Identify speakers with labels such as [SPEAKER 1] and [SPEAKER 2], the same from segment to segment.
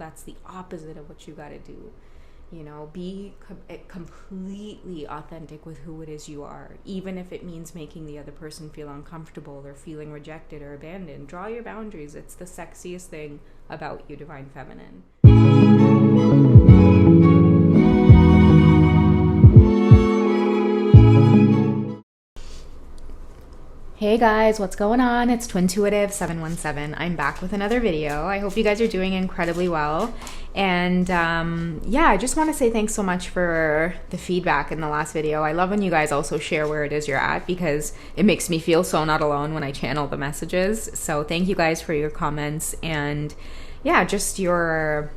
[SPEAKER 1] that's the opposite of what you got to do. You know, be completely authentic with who it is you are, even if it means making the other person feel uncomfortable or feeling rejected or abandoned. Draw your boundaries. It's the sexiest thing about you, Divine Feminine. Hey guys, what's going on? It's Twintuitive717. I'm back with another video. I hope you guys are doing incredibly well. And yeah, I just want to say thanks so much for the feedback in the last video. I love when you guys also share where it is you're at, because it makes me feel so not alone when I channel the messages. So thank you guys for your comments and yeah, just your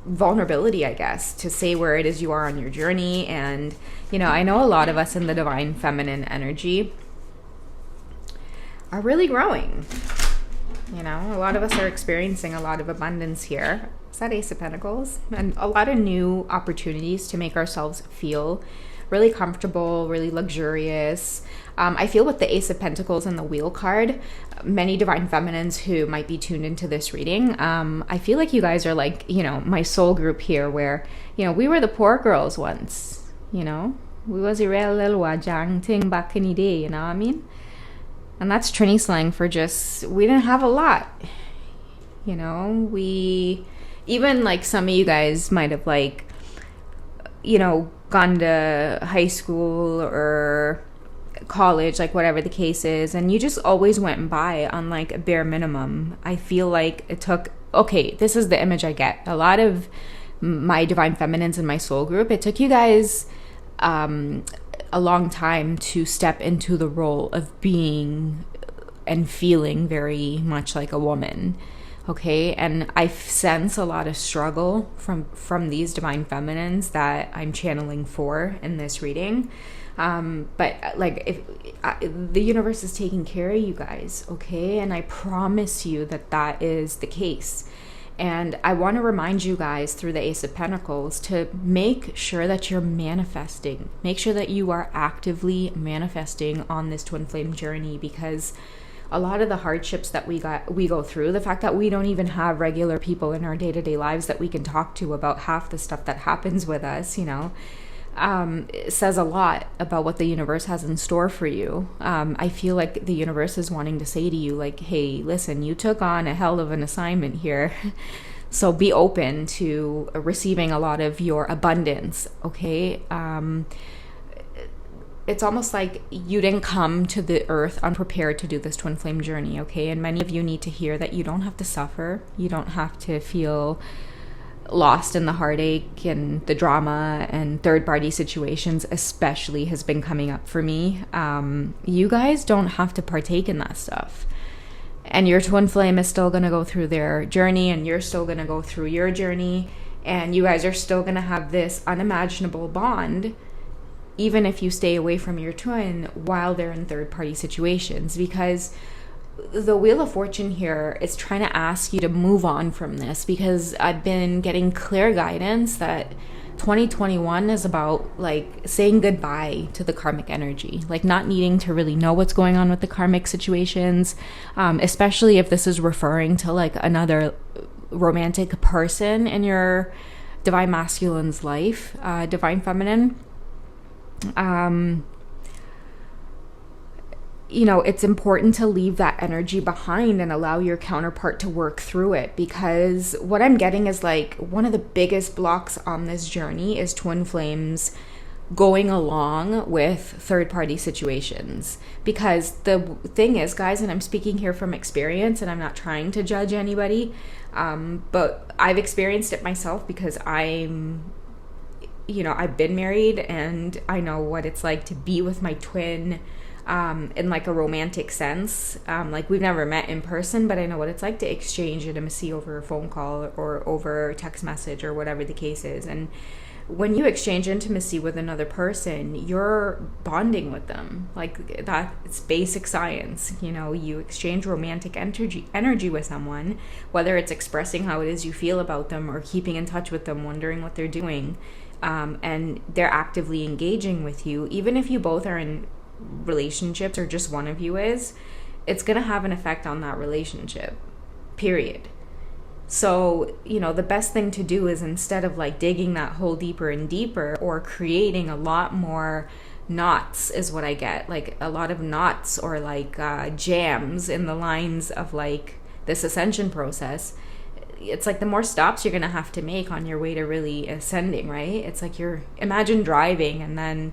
[SPEAKER 1] vulnerability, I guess, to say where it is you are on your journey. And you know, I know a lot of us in the Divine Feminine energy are really growing. You know, a lot of us are experiencing a lot of abundance here. Is that Ace of Pentacles? And a lot of new opportunities to make ourselves feel really comfortable, really luxurious. I feel with the Ace of Pentacles and the Wheel card, many Divine Feminines who might be tuned into this reading, I feel like you guys are like, you know, my soul group here where, you know, we were the poor girls once, you know? We was a real little wajang thing back in the day, you know what I mean? And that's Trini slang for just, we didn't have a lot. You know, we, even like some of you guys might have like, you know, gone to high school or college, like whatever the case is, and you just always went by on like a bare minimum. I feel like it took, okay, this is the image I get. A lot of my Divine Feminines in my soul group, it took you guys a long time to step into the role of being and feeling very much like a woman. Okay, and I sense a lot of struggle from these Divine Feminines that I'm channeling for in this reading. But like, if the universe is taking care of you guys, okay, and I promise you that that is the case. And I want to remind you guys through the Ace of Pentacles to make sure that you're manifesting. Make sure that you are actively manifesting on this twin flame journey, because a lot of the hardships that we go through, the fact that we don't even have regular people in our day-to-day lives that we can talk to about half the stuff that happens with us, you know, it says a lot about what the universe has in store for you. I feel like the universe is wanting to say to you, like, hey, listen, you took on a hell of an assignment here. So be open to receiving a lot of your abundance, okay? It's almost like you didn't come to the earth unprepared to do this twin flame journey, okay? And many of you need to hear that you don't have to suffer. You don't have to feel lost in the heartache and the drama, and third-party situations especially has been coming up for me. You guys don't have to partake in that stuff. And your twin flame is still going to go through their journey, and you're still going to go through your journey, and you guys are still going to have this unimaginable bond, even if you stay away from your twin while they're in third-party situations. Because the Wheel of Fortune here is trying to ask you to move on from this, because I've been getting clear guidance that 2021 is about like saying goodbye to the karmic energy, like not needing to really know what's going on with the karmic situations, especially if this is referring to like another romantic person in your Divine Masculine's life, Divine Feminine. You know, it's important to leave that energy behind and allow your counterpart to work through it, because what I'm getting is like one of the biggest blocks on this journey is twin flames going along with third-party situations. Because the thing is, guys, and I'm speaking here from experience and I'm not trying to judge anybody, but I've experienced it myself, because I've been married and I know what it's like to be with my twin in like a romantic sense. Like we've never met in person, but I know what it's like to exchange intimacy over a phone call or over text message or whatever the case is. And when you exchange intimacy with another person, you're bonding with them. Like that, it's basic science. You know, you exchange romantic energy with someone, whether it's expressing how it is you feel about them or keeping in touch with them, wondering what they're doing. And they're actively engaging with you. Even if you both are in relationships or just one of you is, it's going to have an effect on that relationship, period. So, the best thing to do is, instead of like digging that hole deeper and deeper, or creating a lot more knots, is what I get, like a lot of knots, or like jams in the lines of like this ascension process. It's like the more stops you're gonna have to make on your way to really ascending, right? It's like imagine driving and then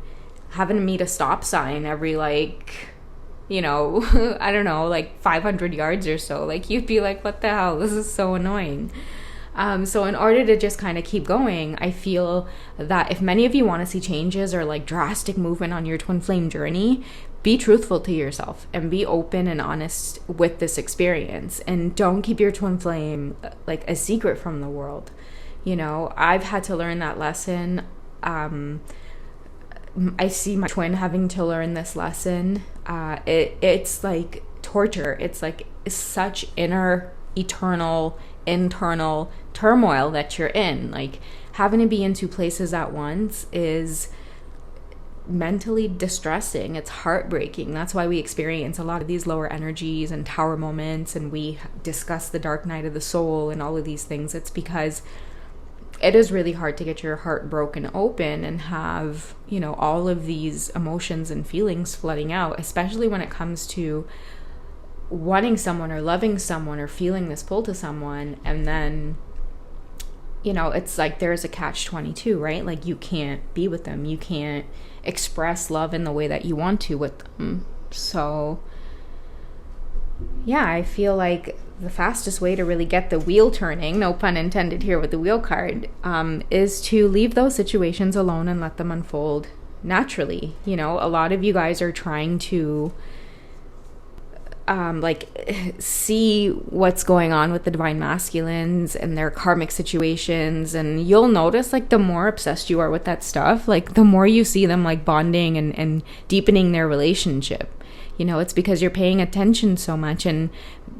[SPEAKER 1] having to meet a stop sign every like, I don't know, like 500 yards or so. Like, you'd be like, what the hell? This is so annoying. So in order to just kind of keep going, I feel that if many of you want to see changes or like drastic movement on your twin flame journey, be truthful to yourself and be open and honest with this experience. And don't keep your twin flame like a secret from the world. I've had to learn that lesson. I see my twin having to learn this lesson. It's like torture. It's like such eternal, internal turmoil that you're in. Like, having to be in two places at once is mentally distressing. It's heartbreaking. That's why we experience a lot of these lower energies and tower moments, and we discuss the dark night of the soul and all of these things. It's because it is really hard to get your heart broken open and have, all of these emotions and feelings flooding out, especially when it comes to wanting someone or loving someone or feeling this pull to someone. And then, it's like there's a catch-22, right? Like, you can't be with them. You can't express love in the way that you want to with them. So, yeah, I feel like the fastest way to really get the wheel turning, no pun intended here with the wheel card, is to leave those situations alone and let them unfold naturally. A lot of you guys are trying to see what's going on with the divine masculines and their karmic situations, and you'll notice, like, the more obsessed you are with that stuff, like, the more you see them like bonding and deepening their relationship. It's because you're paying attention so much. And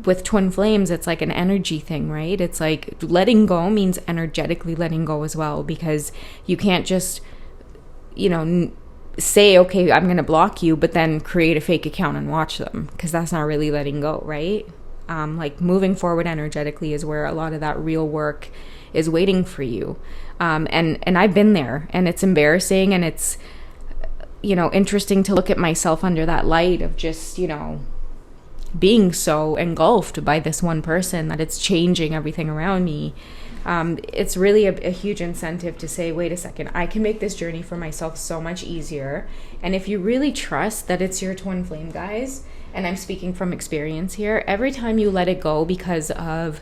[SPEAKER 1] with twin flames, it's like an energy thing, right? It's like letting go means energetically letting go as well, because you can't just, say, okay, I'm going to block you, but then create a fake account and watch them, because that's not really letting go, right? Like, moving forward energetically is where a lot of that real work is waiting for you. And I've been there, and it's embarrassing, and it's, interesting to look at myself under that light of just, being so engulfed by this one person that it's changing everything around me. It's really a huge incentive to say, wait a second, I can make this journey for myself so much easier. And if you really trust that it's your twin flame, guys, and I'm speaking from experience here, every time you let it go because of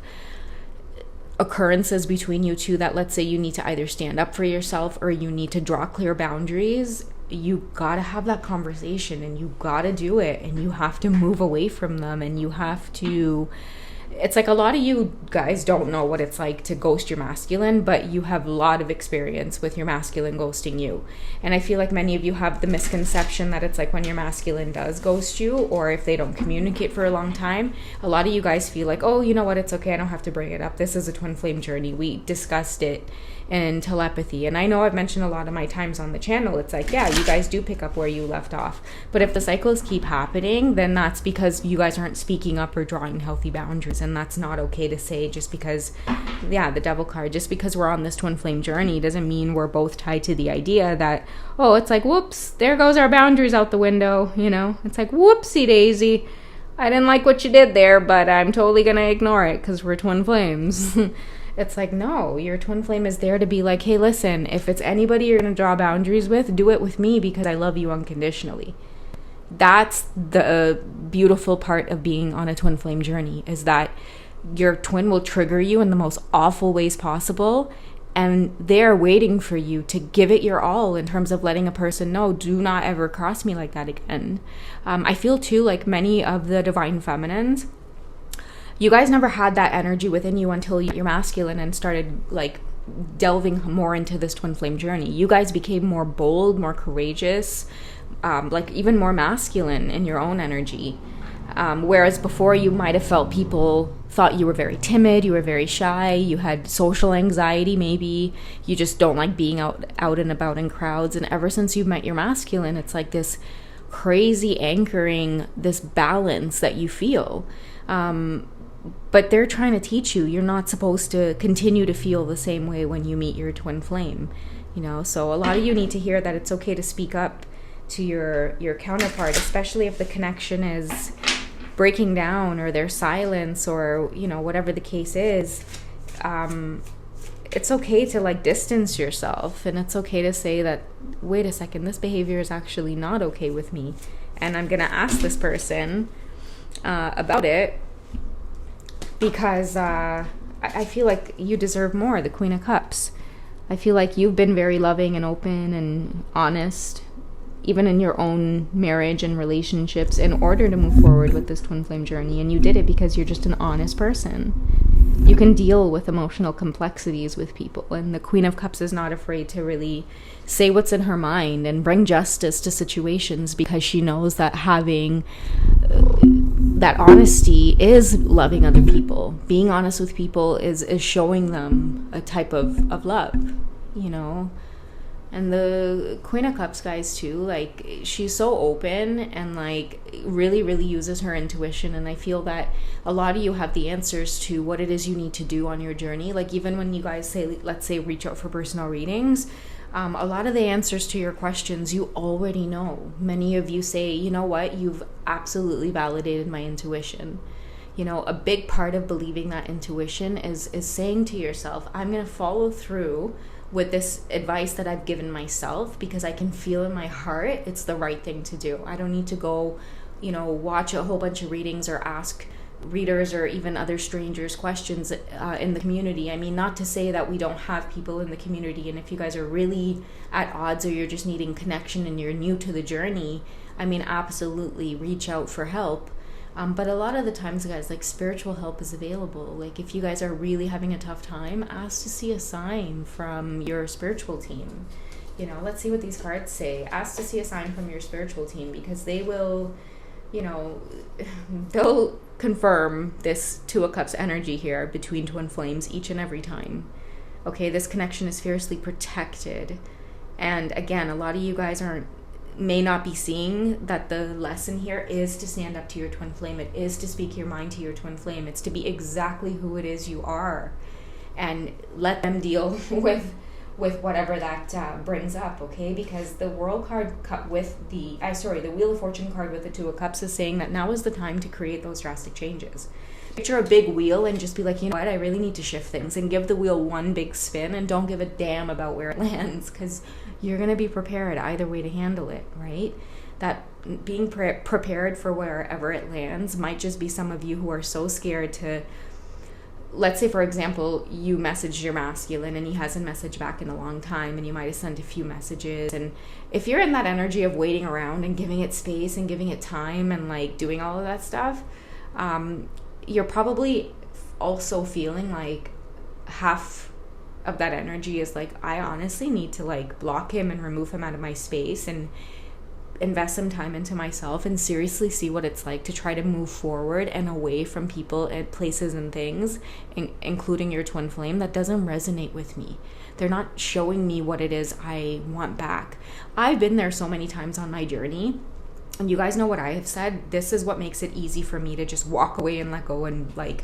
[SPEAKER 1] occurrences between you two that, let's say, you need to either stand up for yourself or you need to draw clear boundaries, you gotta have that conversation, and you gotta do it, and you have to move away from them, and you have to, it's like a lot of you guys don't know what it's like to ghost your masculine, but you have a lot of experience with your masculine ghosting you. And I feel like many of you have the misconception that it's like when your masculine does ghost you, or if they don't communicate for a long time, a lot of you guys feel like, oh, you know what, it's okay, I don't have to bring it up. This is a twin flame journey. We discussed it in telepathy. And I know I've mentioned a lot of my times on the channel, it's like, yeah, you guys do pick up where you left off. But if the cycles keep happening, then that's because you guys aren't speaking up or drawing healthy boundaries. And that's not okay to say, just because, yeah, the devil card, just because we're on this twin flame journey doesn't mean we're both tied to the idea that, oh, it's like, whoops, there goes our boundaries out the window. It's like, whoopsie daisy, I didn't like what you did there, but I'm totally gonna ignore it because we're twin flames. It's like, no, your twin flame is there to be like, hey, listen, if it's anybody you're going to draw boundaries with, do it with me because I love you unconditionally. That's the beautiful part of being on a twin flame journey, is that your twin will trigger you in the most awful ways possible, and they're waiting for you to give it your all in terms of letting a person know, do not ever cross me like that again. I feel too like many of the divine feminines, you guys never had that energy within you until you're masculine and started like delving more into this twin flame journey. You guys became more bold, more courageous, like even more masculine in your own energy. Whereas before, you might have felt people thought you were very timid, you were very shy, you had social anxiety, maybe you just don't like being out and about in crowds. And ever since you've met your masculine, it's like this crazy anchoring, this balance that you feel. But they're trying to teach you you're not supposed to continue to feel the same way when you meet your twin flame, so a lot of you need to hear that it's okay to speak up to your counterpart, especially if the connection is breaking down, or there's silence, or whatever the case is. It's okay to like distance yourself, and it's okay to say that, wait a second, this behavior is actually not okay with me, and I'm gonna ask this person about it, because I feel like you deserve more. The Queen of Cups, I feel like you've been very loving and open and honest, even in your own marriage and relationships, in order to move forward with this twin flame journey. And you did it because you're just an honest person. You can deal with emotional complexities with people. And the Queen of Cups is not afraid to really say what's in her mind and bring justice to situations, because she knows that having that honesty is loving other people. Being honest with people is showing them a type of love, And the Queen of Cups, guys, too, like, she's so open and, like, really, really uses her intuition. And I feel that a lot of you have the answers to what it is you need to do on your journey. Like, even when you guys say, let's say, reach out for personal readings, a lot of the answers to your questions you already know. Many of you say, you know what, you've absolutely validated my intuition. A big part of believing that intuition is saying to yourself, I'm going to follow through with this advice that I've given myself, because I can feel in my heart it's the right thing to do. I don't need to go, watch a whole bunch of readings or ask readers or even other strangers questions in the community. I mean, not to say that we don't have people in the community, and if you guys are really at odds, or you're just needing connection and you're new to the journey, I mean, absolutely reach out for help. But a lot of the times, guys, like, spiritual help is available. Like, if you guys are really having a tough time, ask to see a sign from your spiritual team. Let's see what these cards say. Ask to see a sign from your spiritual team, because they will, they'll confirm this Two of Cups energy here between twin flames each and every time. Okay, this connection is fiercely protected. And again, a lot of you guys may not be seeing that the lesson here is to stand up to your twin flame. It is to speak your mind to your twin flame. It's to be exactly who it is you are, and let them deal with whatever that brings up, okay? Because the World card with the Wheel of Fortune card with the Two of Cups is saying that now is the time to create those drastic changes. Picture a big wheel and just be like, you know what, I really need to shift things, and give the wheel one big spin and don't give a damn about where it lands, because you're going to be prepared either way to handle it, right? That being prepared for wherever it lands might just be some of you who are so scared to, let's say, for example, you messaged your masculine and he hasn't messaged back in a long time, and you might have sent a few messages. And if you're in that energy of waiting around and giving it space and giving it time and like doing all of that stuff, you're probably also feeling like half of that energy is like, I honestly need to like block him and remove him out of my space and invest some time into myself and seriously see what it's like to try to move forward and away from people and places and things, including your twin flame, that doesn't resonate with me. They're not showing me what it is I want back. I've been there so many times on my journey, and you guys know what I have said. This is what makes it easy for me to just walk away and let go and like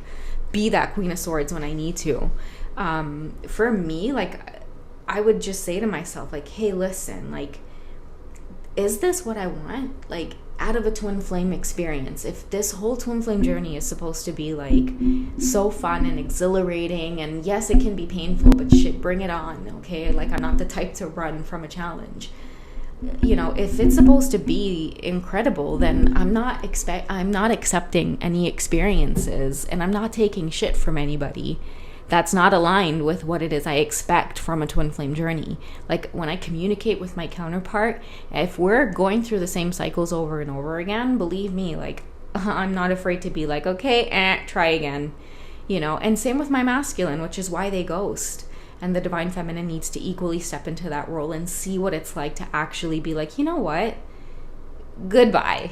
[SPEAKER 1] be that Queen of Swords when I need to. For me, like, I would just say to myself, like, hey, listen, like, is this what I want? Like, out of a twin flame experience, if this whole twin flame journey is supposed to be like so fun and exhilarating, and yes, it can be painful, but shit, bring it on, okay? Like, I'm not the type to run from a challenge. If it's supposed to be incredible, then I'm not accepting any experiences, and I'm not taking shit from anybody that's not aligned with what it is I expect from a twin flame journey. Like, when I communicate with my counterpart, if we're going through the same cycles over and over again, believe me, like, I'm not afraid to be like, okay, try again, and same with my masculine, which is why they ghost. And the divine feminine needs to equally step into that role and see what it's like to actually be like, you know what? Goodbye.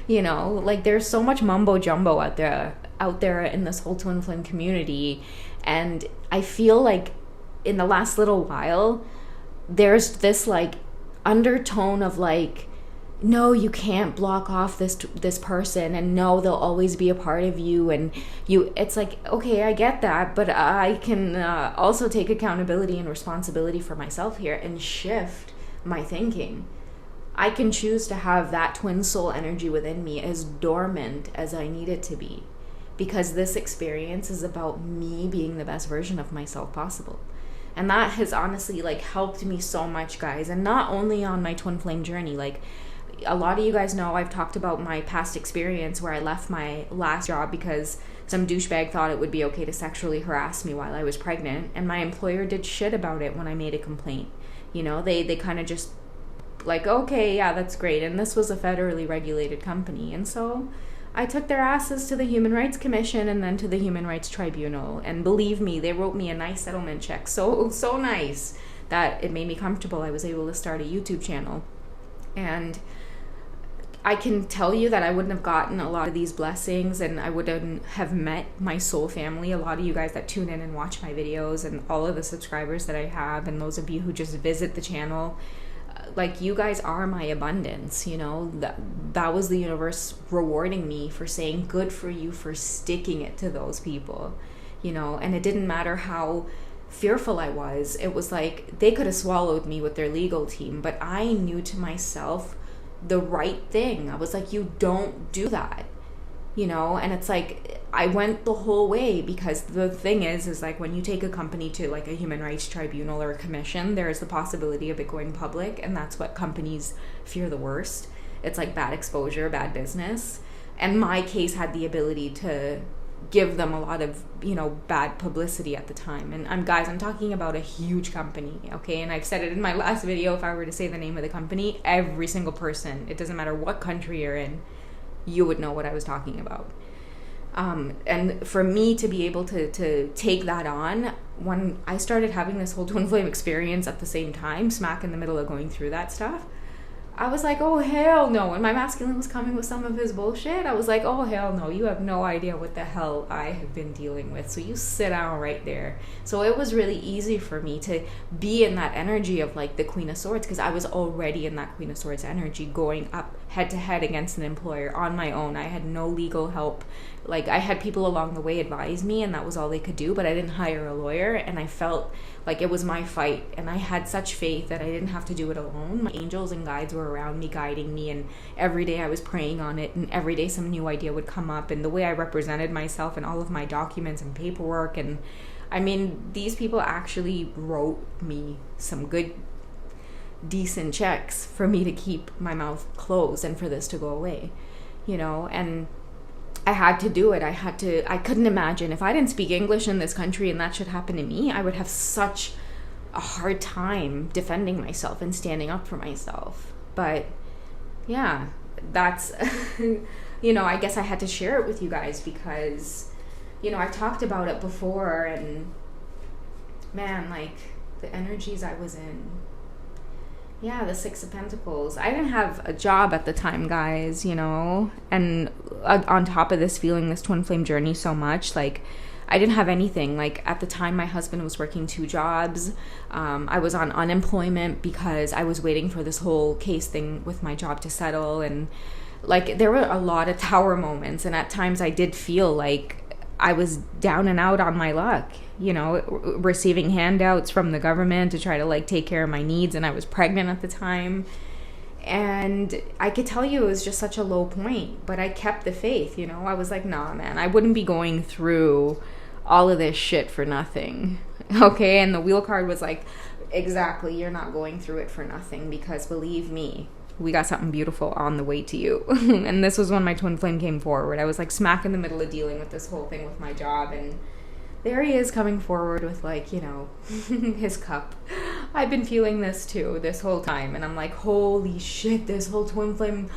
[SPEAKER 1] Like, there's so much mumbo jumbo out there in this whole twin flame community. And I feel like in the last little while, there's this like undertone of like no, you can't block off this person, and no, they'll always be a part of you, and it's like, okay, I get that, but I can also take accountability and responsibility for myself here and shift my thinking. I can choose to have that twin soul energy within me as dormant as I need it to be, because this experience is about me being the best version of myself possible. And that has honestly like helped me so much, guys. And not only on my twin flame journey, like a lot of you guys know I've talked about my past experience where I left my last job because some douchebag thought it would be okay to sexually harass me while I was pregnant, and my employer did shit about it when I made a complaint. You know, they kind of just like, okay, yeah, that's great. And this was a federally regulated company, and so I took their asses to the Human Rights Commission and then to the Human Rights Tribunal. And believe me, they wrote me a nice settlement check. So nice that it made me comfortable. I was able to start a YouTube channel. And I can tell you that I wouldn't have gotten a lot of these blessings, and I wouldn't have met my soul family. A lot of you guys that tune in and watch my videos, and all of the subscribers that I have, and those of you who just visit the channel, like, you guys are my abundance. You know, that was the universe rewarding me for saying good for you for sticking it to those people, you know. And it didn't matter how fearful I was. It was like they could have swallowed me with their legal team, but I knew to myself the right thing. I was like, you don't do that, you know. And it's like I went the whole way, because the thing is like, when you take a company to like a human rights tribunal or a commission, there is the possibility of it going public, and that's what companies fear the worst. It's like bad exposure, bad business. And my case had the ability to give them a lot of, you know, bad publicity at the time. And I'm talking about a huge company, okay? And I've said it in my last video, if I were to say the name of the company, every single person, it doesn't matter what country you're in, you would know what I was talking about. And for me to be able to take that on, when I started having this whole twin flame experience at the same time, smack in the middle of going through that stuff, I was like, oh, hell no. When my masculine was coming with some of his bullshit, I was like, oh, hell no. You have no idea what the hell I have been dealing with. So you sit down right there. So it was really easy for me to be in that energy of like the Queen of Swords, because I was already in that Queen of Swords energy, going up head to head against an employer on my own. I had no legal help. Like, I had people along the way advise me, and that was all they could do, but I didn't hire a lawyer, and I felt like it was my fight, and I had such faith that I didn't have to do it alone. My angels and guides were around me, guiding me, and every day I was praying on it, and every day some new idea would come up, and the way I represented myself and all of my documents and paperwork, and I mean, these people actually wrote me some good, decent checks for me to keep my mouth closed and for this to go away, you know. And I had to do it. I couldn't imagine if I didn't speak English in this country and that should happen to me, I would have such a hard time defending myself and standing up for myself. But yeah, that's, you know, I guess I had to share it with you guys because, you know, I've talked about it before, and man, like the energies I was in. Yeah, the Six of Pentacles. I didn't have a job at the time, guys, you know, and on top of this, feeling this twin flame journey so much, like I didn't have anything. Like at the time, my husband was working 2 jobs. I was on unemployment because I was waiting for this whole case thing with my job to settle, and like there were a lot of tower moments, and at times I did feel like I was down and out on my luck, you know, receiving handouts from the government to try to like take care of my needs, and I was pregnant at the time, and I could tell you it was just such a low point, but I kept the faith, you know. I was like, nah, man, I wouldn't be going through all of this shit for nothing, okay? And the wheel card was like, exactly, you're not going through it for nothing, because believe me, we got something beautiful on the way to you. And this was when my twin flame came forward. I was like smack in the middle of dealing with this whole thing with my job, and there he is coming forward with like, you know, his cup. I've been feeling this too this whole time, and I'm like, holy shit, this whole twin flame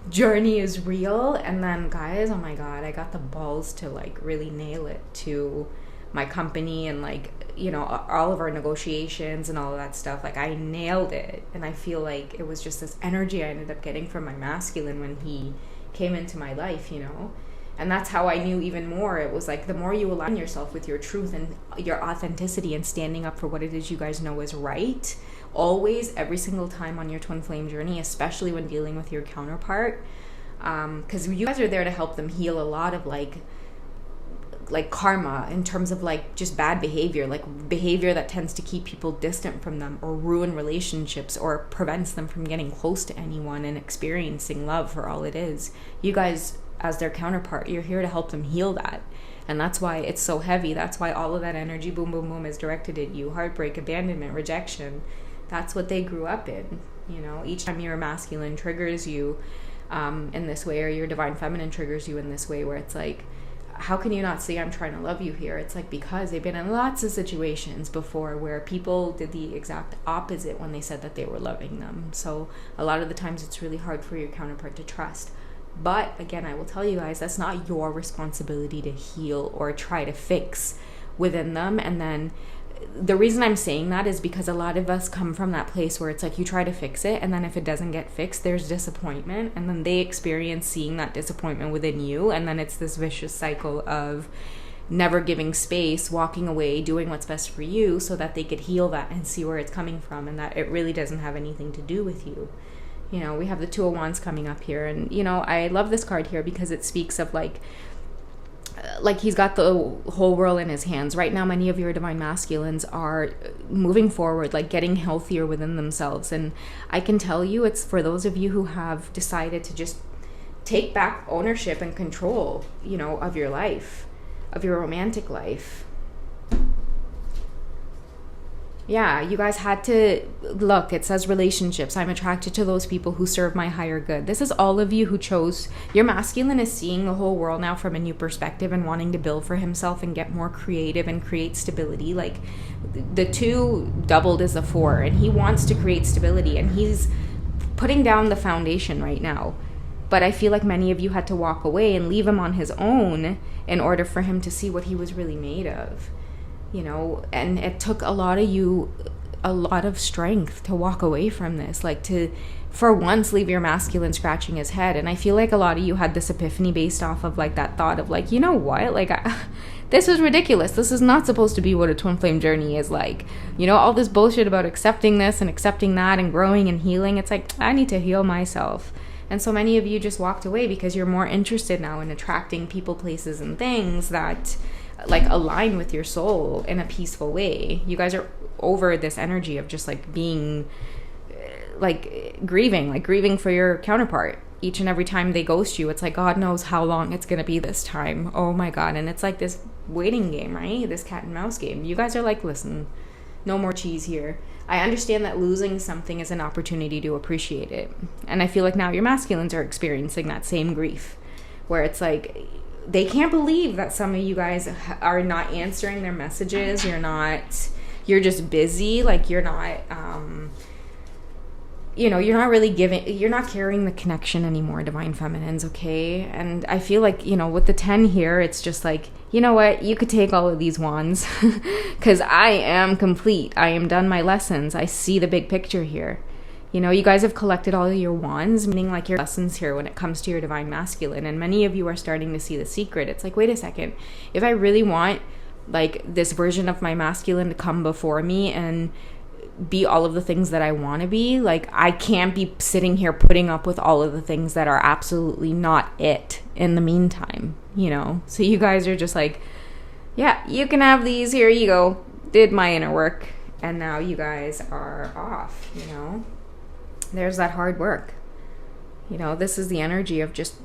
[SPEAKER 1] journey is real. And then guys, oh my god, I got the balls to like really nail it to my company, and like, you know, all of our negotiations and all of that stuff. Like I nailed it, and I feel like it was just this energy I ended up getting from my masculine when he came into my life, you know. And that's how I knew even more. It was like the more you align yourself with your truth and your authenticity and standing up for what it is you guys know is right, always, every single time on your twin flame journey, especially when dealing with your counterpart, because you guys are there to help them heal a lot of like karma, in terms of like just bad behavior, like behavior that tends to keep people distant from them or ruin relationships or prevents them from getting close to anyone and experiencing love for all it is. You guys, as their counterpart, you're here to help them heal that. And that's why it's so heavy. That's why all of that energy, boom, boom, boom, is directed at you. Heartbreak, abandonment, rejection. That's what they grew up in. You know, each time your masculine triggers you in this way, or your divine feminine triggers you in this way, where it's like, how can you not see I'm trying to love you here? It's like, because they've been in lots of situations before where people did the exact opposite when they said that they were loving them. So a lot of the times it's really hard for your counterpart to trust. But again, I will tell you guys, that's not your responsibility to heal or try to fix within them. And then the reason I'm saying that is because a lot of us come from that place where it's like, you try to fix it, and then if it doesn't get fixed, there's disappointment, and then they experience seeing that disappointment within you, and then it's this vicious cycle of never giving space, walking away, doing what's best for you so that they could heal that and see where it's coming from, and that it really doesn't have anything to do with you. You know, we have the Two of Wands coming up here, and you know, I love this card here because it speaks of like he's got the whole world in his hands. Right now, many of your divine masculines are moving forward, like getting healthier within themselves. And I can tell you, it's for those of you who have decided to just take back ownership and control, you know, of your life, of your romantic life. Yeah, you guys had to look. It says relationships. I'm attracted to those people who serve my higher good. This is all of you who chose. Your masculine is seeing the whole world now from a new perspective and wanting to build for himself and get more creative and create stability. Like the 2 doubled is a 4, and he wants to create stability, and he's putting down the foundation right now. But I feel like many of you had to walk away and leave him on his own in order for him to see what he was really made of. You know, and it took a lot of you a lot of strength to walk away from this, like to for once leave your masculine scratching his head. And I feel like a lot of you had this epiphany based off of like that thought of like, you know what, like this is ridiculous. This is not supposed to be what a twin flame journey is like. You know, all this bullshit about accepting this and accepting that and growing and healing. It's like, I need to heal myself. And so many of you just walked away because you're more interested now in attracting people, places, and things that like align with your soul in a peaceful way. You guys are over this energy of just like being like grieving for your counterpart. Each and every time they ghost you, it's like, God knows how long it's going to be this time. Oh my God. And it's like this waiting game, right? This cat and mouse game. You guys are like, listen, no more cheese here. I understand that losing something is an opportunity to appreciate it. And I feel like now your masculines are experiencing that same grief, where it's like, they can't believe that some of you guys are not answering their messages. You're just busy. Like you're not, you know, you're not really you're not carrying the connection anymore, divine feminines, okay? And I feel like, you know, with the 10 here, it's just like, you know what, you could take all of these wands because I am complete. I am done my lessons. I see the big picture here. You know, you guys have collected all of your wands, meaning like your lessons here when it comes to your divine masculine. And many of you are starting to see the secret. It's like, wait a second. If I really want like this version of my masculine to come before me and be all of the things that I want to be, like I can't be sitting here putting up with all of the things that are absolutely not it in the meantime, you know? So you guys are just like, yeah, you can have these. Here you go. Did my inner work. And now you guys are off, you know? There's that hard work. You know, this is the energy of just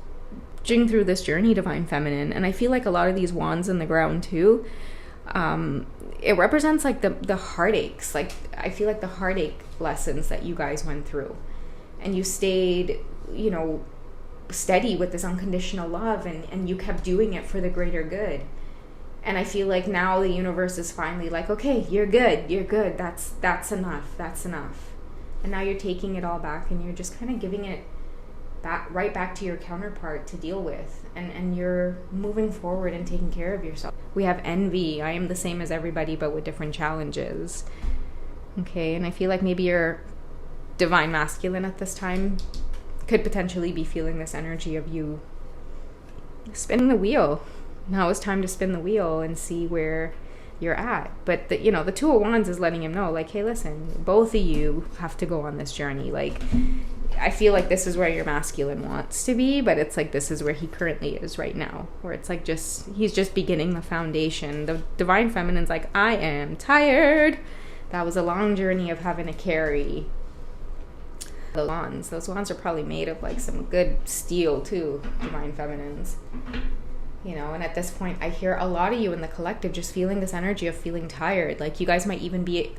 [SPEAKER 1] jing through this journey, divine feminine. And I feel like a lot of these wands in the ground too, it represents like the heartaches. Like I feel like the heartache lessons that you guys went through, and you stayed, you know, steady with this unconditional love, and you kept doing it for the greater good. And I feel like now the universe is finally like, okay, you're good. That's enough. And now you're taking it all back, and you're just kind of giving it right back to your counterpart to deal with, and you're moving forward and taking care of yourself. We have envy. I am the same as everybody, but with different challenges. Okay, and I feel like maybe your divine masculine at this time could potentially be feeling this energy of you spinning the wheel. Now it's time to spin the wheel and see where you're at. But the, you know, the Two of Wands is letting him know, like, hey, listen, both of you have to go on this journey. Like, I feel like this is where your masculine wants to be, but it's like this is where he currently is right now, where it's like he's just beginning the foundation. The divine feminine's like, I am tired. That was a long journey of having to carry those wands. Those wands are probably made of like some good steel too, divine feminines. You know, and at this point, I hear a lot of you in the collective just feeling this energy of feeling tired. Like you guys might even be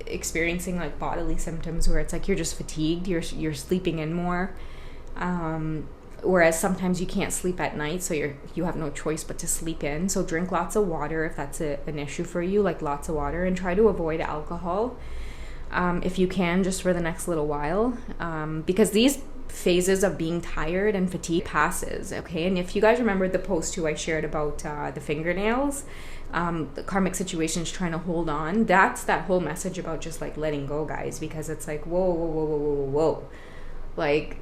[SPEAKER 1] experiencing like bodily symptoms where it's like you're just fatigued, you're sleeping in more. Whereas sometimes you can't sleep at night, so you have no choice but to sleep in. So drink lots of water if that's an issue for you, like lots of water, and try to avoid alcohol if you can, just for the next little while, because these phases of being tired and fatigue passes, okay? And if you guys remember the post too I shared about the fingernails, the karmic situations trying to hold on, that's that whole message about just like letting go, guys, because it's like, whoa, like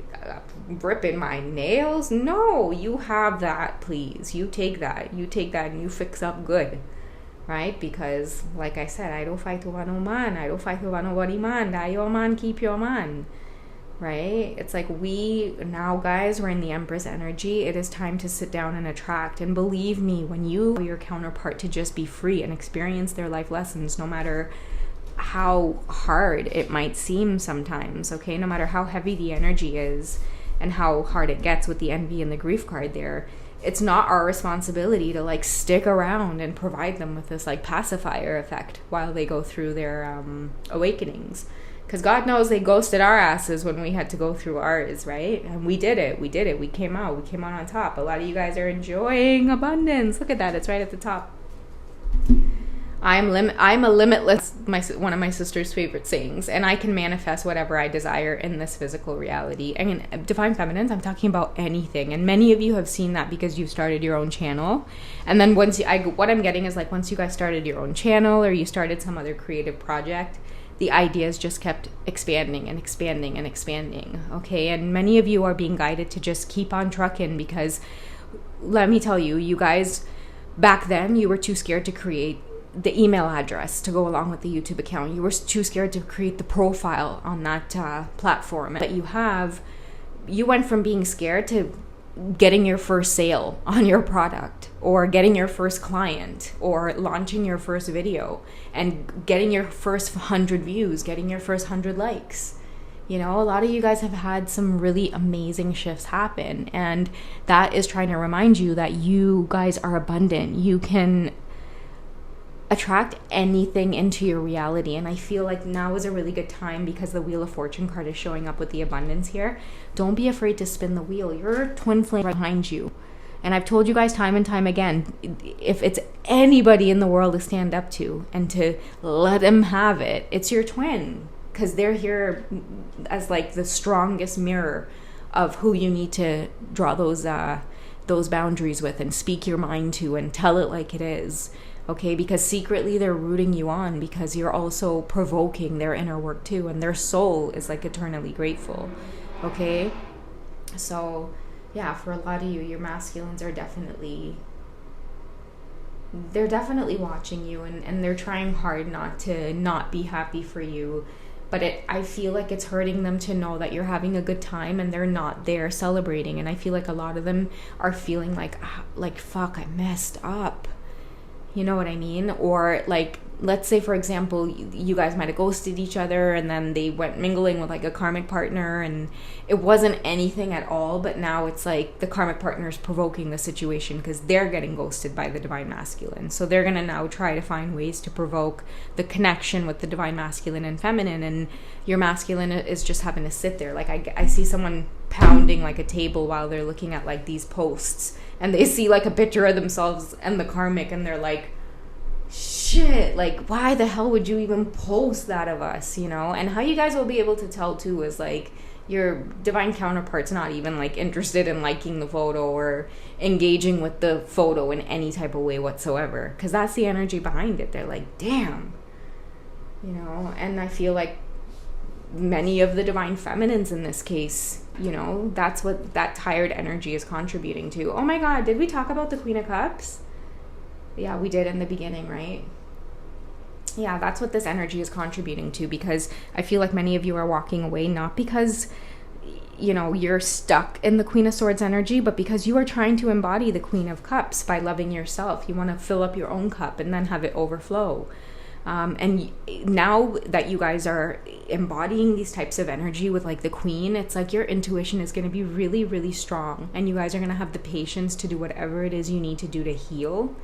[SPEAKER 1] ripping my nails? No, you have that, please. You take that and you fix up good, right? Because like I said, I don't fight over no man, I don't fight over nobody man, that your man, keep your man. Right? It's like we now, guys, we're in the Empress energy. It is time to sit down and attract. And believe me, when you allow your counterpart to just be free and experience their life lessons, no matter how hard it might seem sometimes, okay, no matter how heavy the energy is and how hard it gets with the envy and the grief card there, it's not our responsibility to like stick around and provide them with this like pacifier effect while they go through their awakenings. Because God knows they ghosted our asses when we had to go through ours, right? And we did it. We came out on top. A lot of you guys are enjoying abundance. Look at that. It's right at the top. I'm a limitless, one of my sister's favorite sayings. And I can manifest whatever I desire in this physical reality. I mean, divine feminines, I'm talking about anything. And many of you have seen that because you've started your own channel. And then what I'm getting is like once you guys started your own channel or you started some other creative project, the ideas just kept expanding and expanding and expanding, okay? And many of you are being guided to just keep on trucking because, let me tell you, you guys, back then, you were too scared to create the email address to go along with the YouTube account. You were too scared to create the profile on that platform. But you went from being scared to getting your first sale on your product or getting your first client or launching your first video and getting your first 100 views, getting your first 100 likes. You know, a lot of you guys have had some really amazing shifts happen, and that is trying to remind you that you guys are abundant. You can attract anything into your reality, and I feel like now is a really good time because the Wheel of Fortune card is showing up with the abundance here. Don't be afraid to spin the wheel. Your twin flame right behind you, and I've told you guys time and time again, if it's anybody in the world to stand up to and to let them have it, it's your twin, because they're here as like the strongest mirror of who you need to draw those boundaries with and speak your mind to and tell it like it is. Okay, because secretly they're rooting you on because you're also provoking their inner work too, and their soul is like eternally grateful. Okay, so yeah, for a lot of you, your masculines are definitely watching you, and they're trying hard not to not be happy for you. But I feel like it's hurting them to know that you're having a good time and they're not there celebrating. And I feel like a lot of them are feeling like fuck, I messed up. You know what I mean? Or like, let's say, for example, you guys might have ghosted each other and then they went mingling with like a karmic partner and it wasn't anything at all, but now it's like the karmic partner is provoking the situation because they're getting ghosted by the divine masculine. So they're going to now try to find ways to provoke the connection with the divine masculine and feminine, and your masculine is just having to sit there. Like I see someone pounding like a table while they're looking at like these posts, and they see like a picture of themselves and the karmic, and they're like, shit, like why the hell would you even post that of us, you know? And how you guys will be able to tell too is like your divine counterpart's not even like interested in liking the photo or engaging with the photo in any type of way whatsoever, because that's the energy behind it. They're like, damn, you know? And I feel like many of the divine feminines in this case, you know, that's what that tired energy is contributing to. Oh my god, did we talk about the Queen of Cups? Yeah, we did in the beginning, right? Yeah, that's what this energy is contributing to, because I feel like many of you are walking away not because you're stuck in the Queen of Swords energy, but because you are trying to embody the Queen of Cups by loving yourself. You want to fill up your own cup and then have it overflow. And now that you guys are embodying these types of energy with like the Queen, it's like your intuition is going to be really, really strong, and you guys are going to have the patience to do whatever it is you need to do to heal.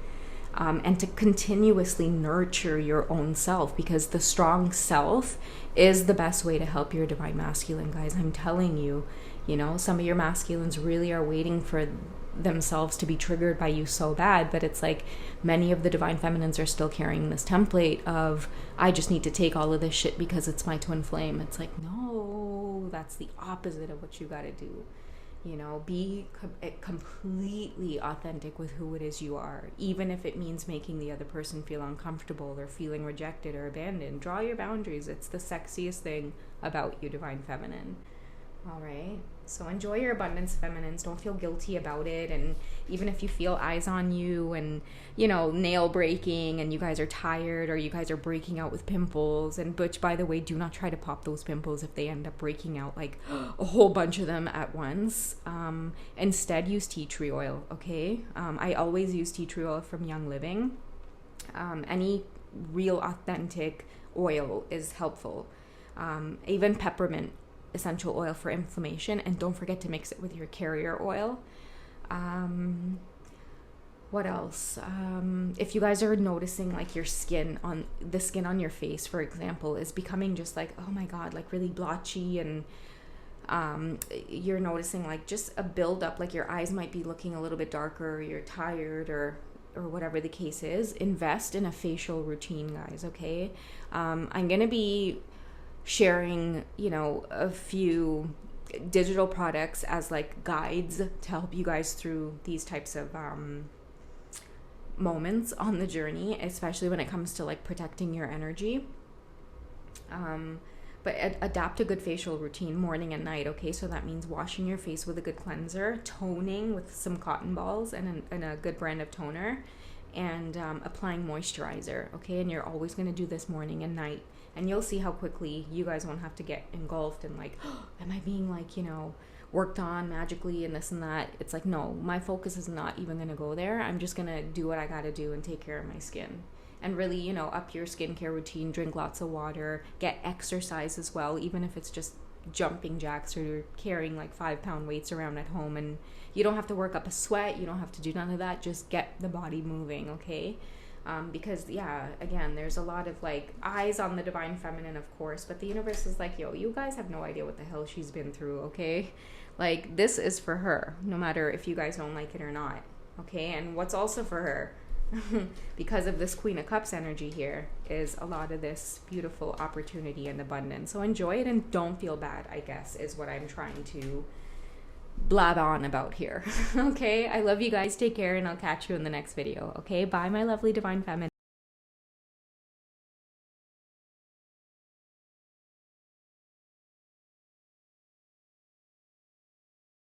[SPEAKER 1] And to continuously nurture your own self, because the strong self is the best way to help your divine masculine, guys. I'm telling you, some of your masculines really are waiting for themselves to be triggered by you so bad, but it's like many of the divine feminines are still carrying this template of, I just need to take all of this shit because it's my twin flame. It's like, no, that's the opposite of what you got to do. Be completely authentic with who it is you are, even if it means making the other person feel uncomfortable or feeling rejected or abandoned. Draw your boundaries. It's the sexiest thing about you, divine feminine. All right. So enjoy your abundance, feminines. Don't feel guilty about it. And even if you feel eyes on you and, nail breaking and you guys are tired or you guys are breaking out with pimples, and Butch, by the way, do not try to pop those pimples if they end up breaking out like a whole bunch of them at once. Instead, use tea tree oil, okay? I always use tea tree oil from Young Living. Any real authentic oil is helpful. Even peppermint essential oil for inflammation, and don't forget to mix it with your carrier oil. What else? If you guys are noticing like your skin on your face, for example, is becoming just like, oh my god, like really blotchy, and you're noticing like just a buildup, like your eyes might be looking a little bit darker, or you're tired, or whatever the case is, invest in a facial routine, guys, okay? I'm gonna be sharing, a few digital products as like guides to help you guys through these types of moments on the journey, especially when it comes to like protecting your energy. But adapt a good facial routine morning and night, okay? So that means washing your face with a good cleanser, toning with some cotton balls and a good brand of toner, and applying moisturizer, okay? And you're always going to do this morning and night. And you'll see how quickly you guys won't have to get engulfed in like, oh, am I being like, worked on magically and this and that. It's like, no, my focus is not even going to go there. I'm just going to do what I got to do and take care of my skin. And really, up your skincare routine, drink lots of water, get exercise as well, even if it's just jumping jacks or carrying like 5-pound weights around at home. And you don't have to work up a sweat. You don't have to do none of that. Just get the body moving, okay? Because, yeah, again, there's a lot of, like, eyes on the divine feminine, of course, but the universe is like, yo, you guys have no idea what the hell she's been through, okay? Like, this is for her, no matter if you guys don't like it or not, okay? And what's also for her, because of this Queen of Cups energy here, is a lot of this beautiful opportunity and abundance. So enjoy it and don't feel bad, I guess, is what I'm trying to blab on about here. Okay, I love you guys. Take care, and I'll catch you in the next video. Okay, bye, my lovely divine feminine.